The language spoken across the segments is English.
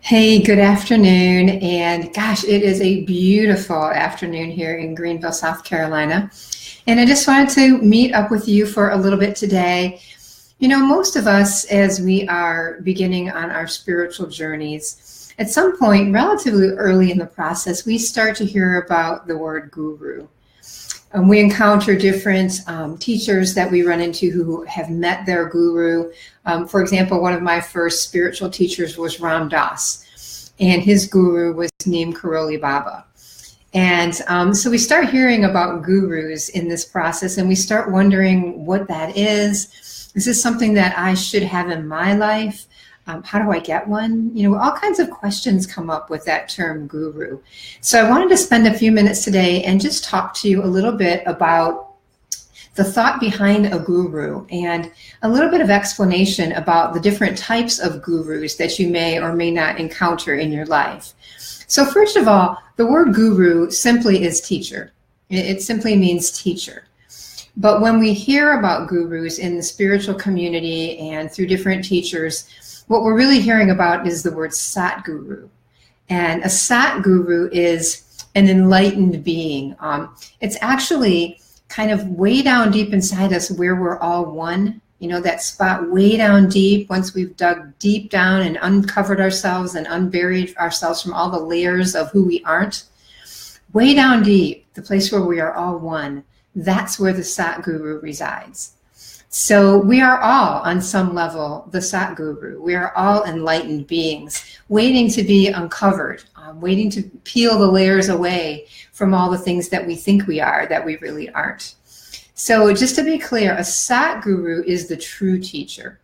Hey, good afternoon. And gosh, it is a beautiful afternoon here in Greenville, South Carolina. And I just wanted to meet up with you for a little bit today. You know, most of us, as we are beginning on our spiritual journeys, at some point, relatively early in the process, we start to hear about the word guru. We encounter different teachers that we run into who have met their guru. For example, one of my first spiritual teachers was Ram Dass, and his guru was Neem Karoli Baba. And so we start hearing about gurus in this process, and we start wondering what that is. Is this something that I should have in my life? How do I get one? You know, all kinds of questions come up with that term guru. So I wanted to spend a few minutes today and just talk to you a little bit about the thought behind a guru and a little bit of explanation about the different types of gurus that you may or may not encounter in your life. So first of all, the word guru simply is teacher. It simply means teacher. But when we hear about gurus in the spiritual community and through different teachers, what we're really hearing about is the word Satguru. And a Satguru is an enlightened being. It's actually kind of way down deep inside us where we're all one. You know, that spot way down deep, once we've dug deep down and uncovered ourselves and unburied ourselves from all the layers of who we aren't. Way down deep, the place where we are all one, that's where the Satguru resides. So we are all, on some level, the Satguru. We are all enlightened beings, waiting to be uncovered, waiting to peel the layers away from all the things that we think we are, that we really aren't. So just to be clear, a Satguru is the true teacher.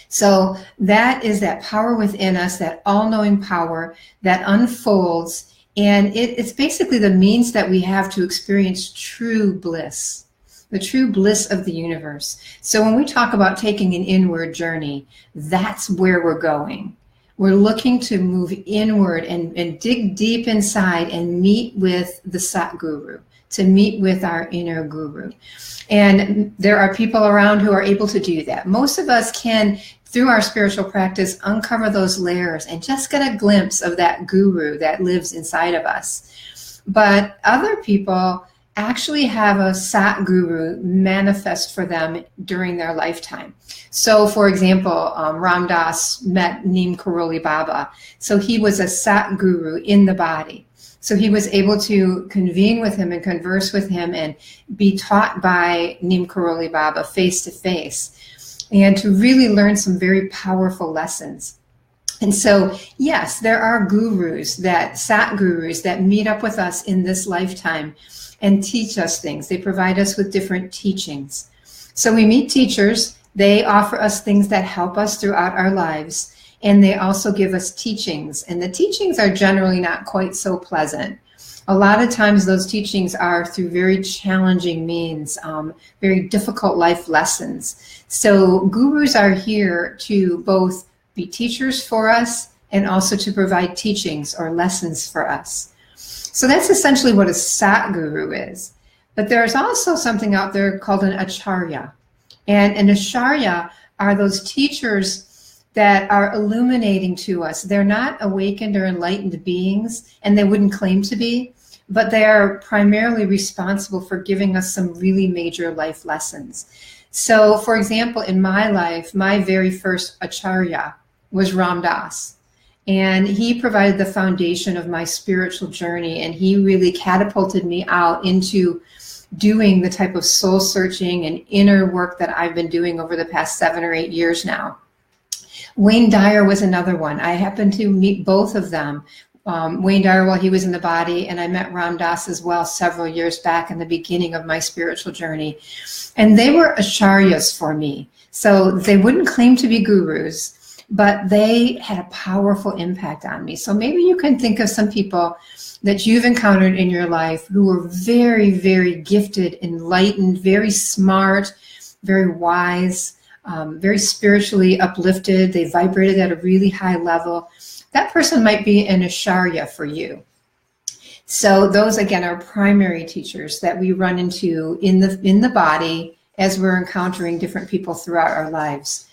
So that is that power within us, that all-knowing power that unfolds, and it's basically the means that we have to experience true bliss. The true bliss of the universe. So when we talk about taking an inward journey, that's where we're going. We're looking to move inward and dig deep inside and meet with the Satguru, to meet with our inner guru. And there are people around who are able to do that. Most of us can, through our spiritual practice, uncover those layers and just get a glimpse of that guru that lives inside of us. But other people actually have a Satguru manifest for them during their lifetime. So for example, Ram Dass met Neem Karoli Baba. So he was a Satguru in the body. So he was able to convene with him and converse with him and be taught by Neem Karoli Baba face to face and to really learn some very powerful lessons. And so, yes, there are gurus, that Satgurus that meet up with us in this lifetime and teach us things. They provide us with different teachings. So we meet teachers, they offer us things that help us throughout our lives, and they also give us teachings. And the teachings are generally not quite so pleasant. A lot of times those teachings are through very challenging means, very difficult life lessons. So gurus are here to both be teachers for us and also to provide teachings or lessons for us. So that's essentially what a Satguru is. But there's also something out there called an Acharya. And an Acharya are those teachers that are illuminating to us. They're not awakened or enlightened beings, and they wouldn't claim to be, but they are primarily responsible for giving us some really major life lessons. So, for example, in my life, my very first Acharya was Ram Dass. And he provided the foundation of my spiritual journey, and he really catapulted me out into doing the type of soul searching and inner work that I've been doing over the past 7 or 8 years now. Wayne Dyer was another one. I happened to meet both of them. Wayne Dyer while he was in the body, and I met Ram Dass as well several years back in the beginning of my spiritual journey. And they were acharyas for me. So they wouldn't claim to be gurus, but they had a powerful impact on me. So maybe you can think of some people that you've encountered in your life who were very, very gifted, enlightened, very smart, very wise, very spiritually uplifted. They vibrated at a really high level. That person might be an Acharya for you. So those, again, are primary teachers that we run into in the body as we're encountering different people throughout our lives.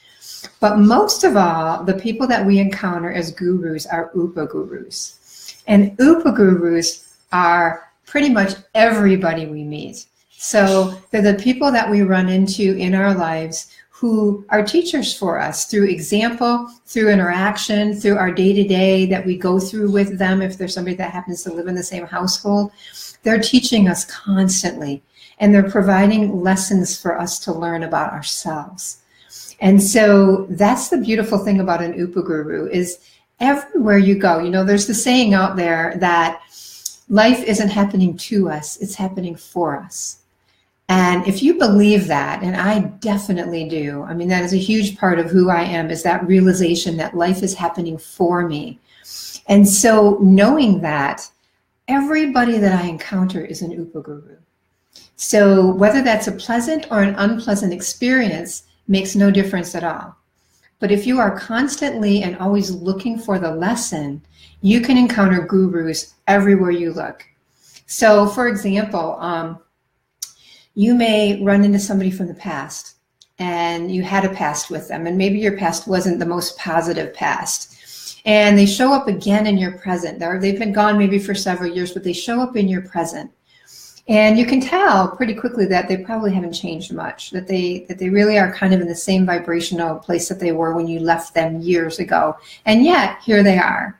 But most of all, the people that we encounter as gurus are upagurus. And upagurus are pretty much everybody we meet. So they're the people that we run into in our lives who are teachers for us through example, through interaction, through our day-to-day that we go through with them. If there's somebody that happens to live in the same household, they're teaching us constantly, and they're providing lessons for us to learn about ourselves. And so that's the beautiful thing about an upaguru, is everywhere you go, you know, there's the saying out there that life isn't happening to us, it's happening for us. And if you believe that, and I definitely do, I mean, that is a huge part of who I am, is that realization that life is happening for me. And so knowing that, everybody that I encounter is an upaguru. So whether that's a pleasant or an unpleasant experience makes no difference at all. But if you are constantly and always looking for the lesson, you can encounter gurus everywhere you look. So for example, you may run into somebody from the past, and you had a past with them, and maybe your past wasn't the most positive past, and they show up again in your present. They've been gone maybe for several years, but they show up in your present, and you can tell pretty quickly that they probably haven't changed much, that they really are kind of in the same vibrational place that they were when you left them years ago, and yet here they are.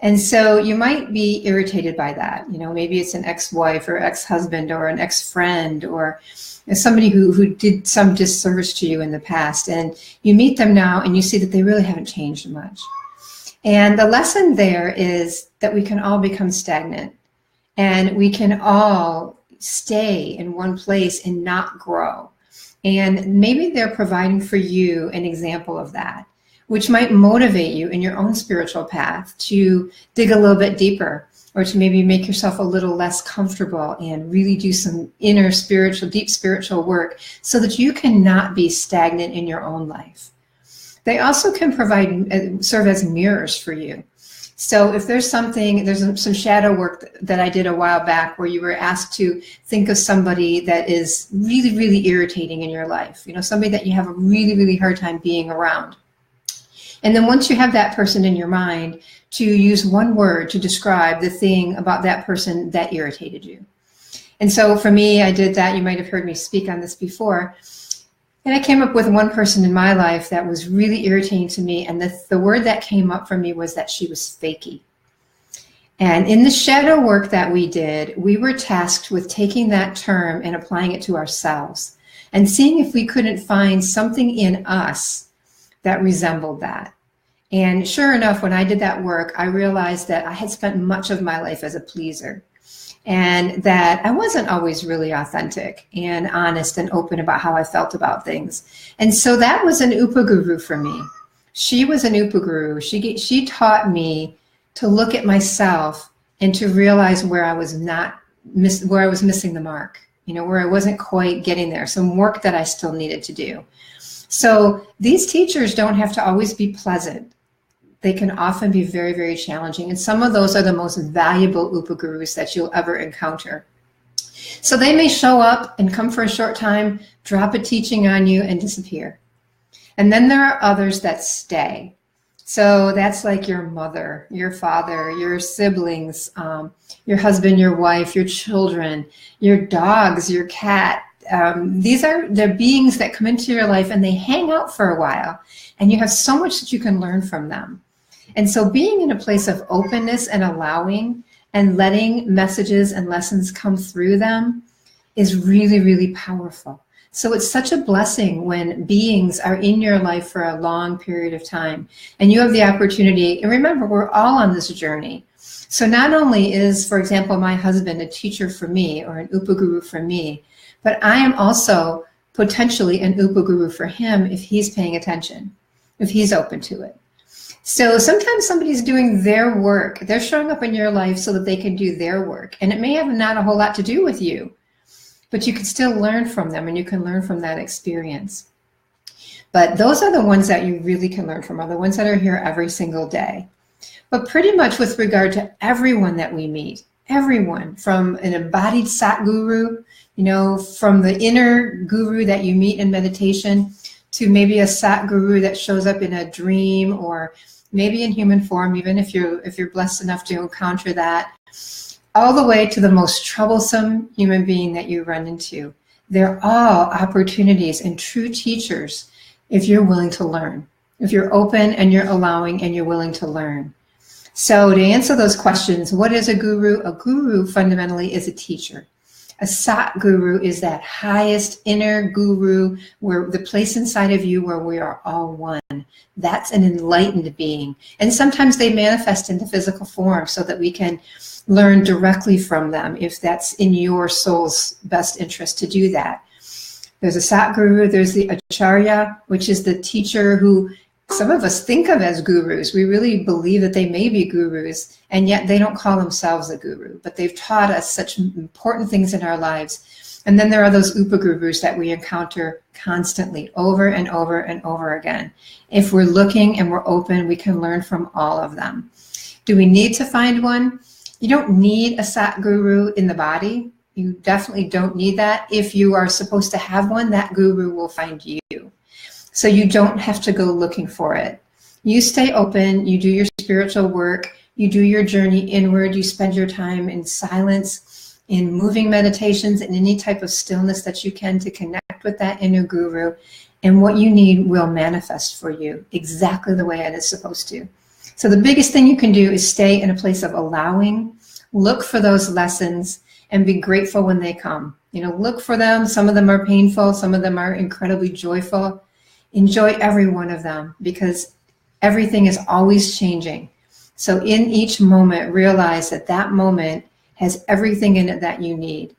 And so you might be irritated by that. You know, maybe it's an ex-wife or ex-husband or an ex-friend or somebody who did some disservice to you in the past. And you meet them now and you see that they really haven't changed much. And the lesson there is that we can all become stagnant, and we can all stay in one place and not grow. And maybe they're providing for you an example of that, which might motivate you in your own spiritual path to dig a little bit deeper, or to maybe make yourself a little less comfortable and really do some inner spiritual, deep spiritual work so that you cannot be stagnant in your own life. They also can serve as mirrors for you. So if there's some shadow work that I did a while back where you were asked to think of somebody that is really, really irritating in your life, you know, somebody that you have a really, really hard time being around. And then once you have that person in your mind, to use one word to describe the thing about that person that irritated you. And so for me, I did that. You might have heard me speak on this before. And I came up with one person in my life that was really irritating to me. And the word that came up for me was that she was fakey. And in the shadow work that we did, we were tasked with taking that term and applying it to ourselves and seeing if we couldn't find something in us that resembled that. And sure enough, when I did that work, I realized that I had spent much of my life as a pleaser, and that I wasn't always really authentic and honest and open about how I felt about things. And so that was an upaguru for me. She was an upaguru. She taught me to look at myself and to realize where I was missing the mark, you know, where I wasn't quite getting there, some work that I still needed to do. So these teachers don't have to always be pleasant. They can often be very, very challenging. And some of those are the most valuable upagurus that you'll ever encounter. So they may show up and come for a short time, drop a teaching on you, and disappear. And then there are others that stay. So that's like your mother, your father, your siblings, your husband, your wife, your children, your dogs, your cat. These are the beings that come into your life and they hang out for a while, and you have so much that you can learn from them. And so being in a place of openness and allowing and letting messages and lessons come through them is really, really powerful. So it's such a blessing when beings are in your life for a long period of time and you have the opportunity. And remember, we're all on this journey. So not only is, for example, my husband a teacher for me or an upaguru for me, but I am also potentially an upaguru for him if he's paying attention, if he's open to it. So sometimes somebody's doing their work. They're showing up in your life so that they can do their work. And it may have not a whole lot to do with you, but you can still learn from them and you can learn from that experience. But those are the ones that you really can learn from, are the ones that are here every single day. But pretty much with regard to everyone that we meet, everyone from an embodied Satguru, you know, from the inner guru that you meet in meditation, to maybe a Satguru that shows up in a dream, or maybe in human form, even if you're blessed enough to encounter that, all the way to the most troublesome human being that you run into. They're all opportunities and true teachers if you're willing to learn, if you're open and you're allowing and you're willing to learn. So to answer those questions, what is a guru? A guru fundamentally is a teacher. A Satguru is that highest inner guru, where the place inside of you where we are all one. That's an enlightened being. And sometimes they manifest into physical form so that we can learn directly from them if that's in your soul's best interest to do that. There's a Satguru, there's the Acharya, which is the teacher who some of us think of as gurus. We really believe that they may be gurus, and yet they don't call themselves a guru, but they've taught us such important things in our lives. And then there are those Upagurus that we encounter constantly, over and over and over again. If we're looking and we're open, we can learn from all of them. Do we need to find one? You don't need a Satguru in the body. You definitely don't need that. If you are supposed to have one, that guru will find you. So you don't have to go looking for it. You stay open, you do your spiritual work, you do your journey inward, you spend your time in silence, in moving meditations, and any type of stillness that you can to connect with that inner guru, and what you need will manifest for you exactly the way it is supposed to. So the biggest thing you can do is stay in a place of allowing, look for those lessons, and be grateful when they come. Look for them. Some of them are painful, some of them are incredibly joyful. Enjoy every one of them, because everything is always changing. So in each moment, realize that that moment has everything in it that you need,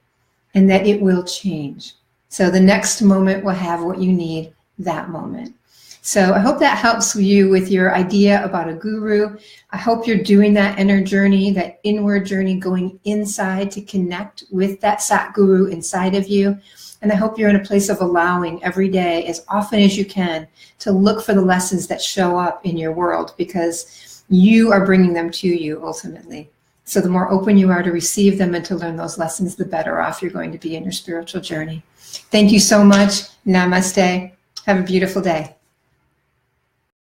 and that it will change. So the next moment will have what you need that moment. So I hope that helps you with your idea about a guru. I hope you're doing that inner journey, that inward journey, going inside to connect with that Satguru inside of you. And I hope you're in a place of allowing every day, as often as you can, to look for the lessons that show up in your world, because you are bringing them to you ultimately. So the more open you are to receive them and to learn those lessons, the better off you're going to be in your spiritual journey. Thank you so much. Namaste. Have a beautiful day.